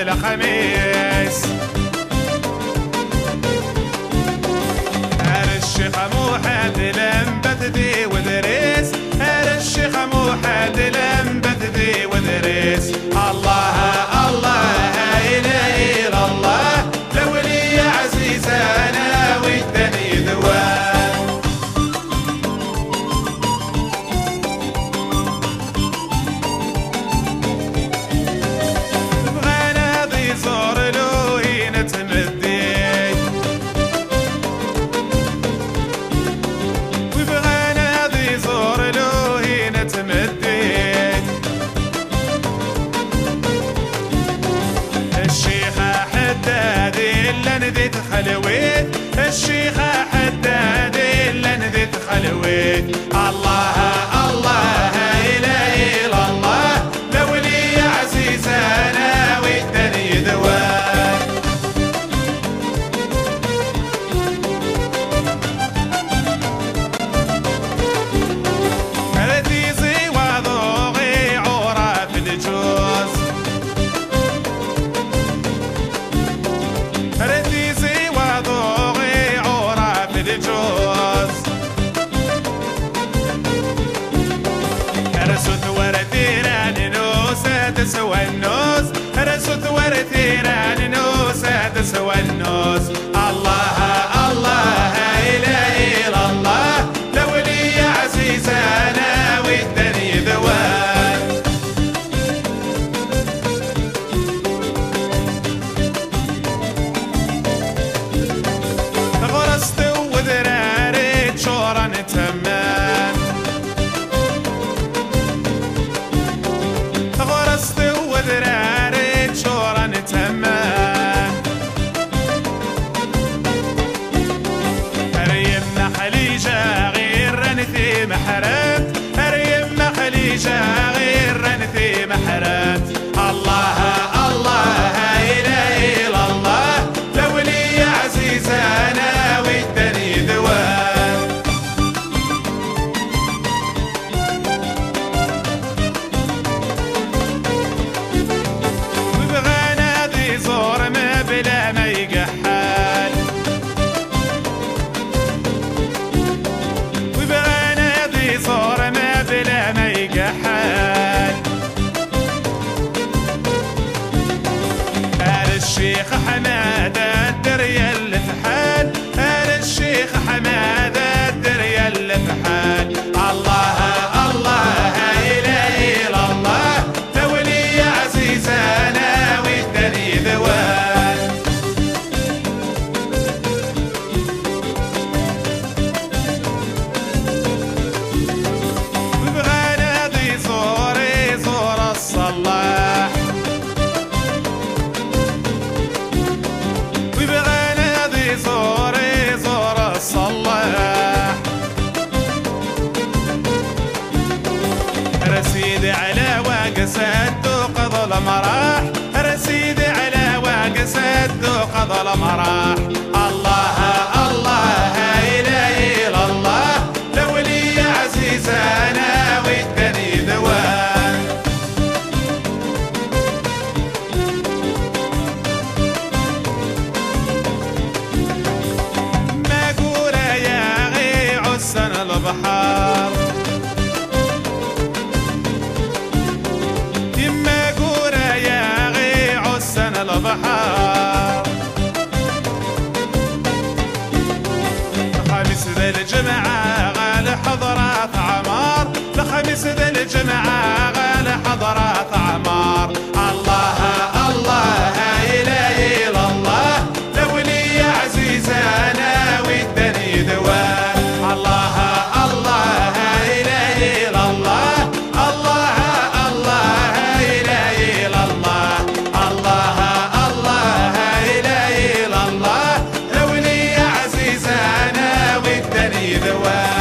الخميس هر الشيخ موحد لم بتدي ودريس هر الشيخ موحد لم بتدي ودريس الله الله إله إلا الله لولي عزيز أنا والدني دوام نديت خلويت الشيخة حداد اللي نديت خلويت الله الله إله إلا الله لولي عزيز أنا والدني دوام رتيزي وذوقي عورة في الجوز رتيزي وذوقي عورة في الجوز رسوت ورثيران نوسة تسوى النوس رسوت ورثيران نوسة تسوى النوس الله الله إله إلا الله لولي عزيز أنا والدني ذوان غرست وذراريت شورا تمام غرست وذراريت شورا تمام ريم خليجة غير رنثي محرم ريم خليجة غير رنثي محرم الله الله إله إلا الله لولي عزيز أنا والدني ذوام وبغانا ذي زور ما بلا ما يقحال وبغانا ذي زور ما بلا ما يقحال هل الشيخ حمادة الدريا اللي في حال هل الشيخ حمادة الدريا اللي في حال الله الله إله إلا الله لولي عزيز أنا والدني ذوان وبغانا ذي زوري زور الصلاح وبغانا ذي زوري زور الصلاح رسيدي على واقسد وقضى المراح رسيدي على واقسد وقضى المراح الله الله إله إلا الله ذي الجمعة غال حضرات عمار، لخميس ذي الجمعة غال حضرات عمار. الله الله إلهي الله، لولي عزيزانا والدني دوام. الله الله إلهي الله، الله الله إلهي الله، الله الله إلهي الله، لولي عزيزانا والدني دوام.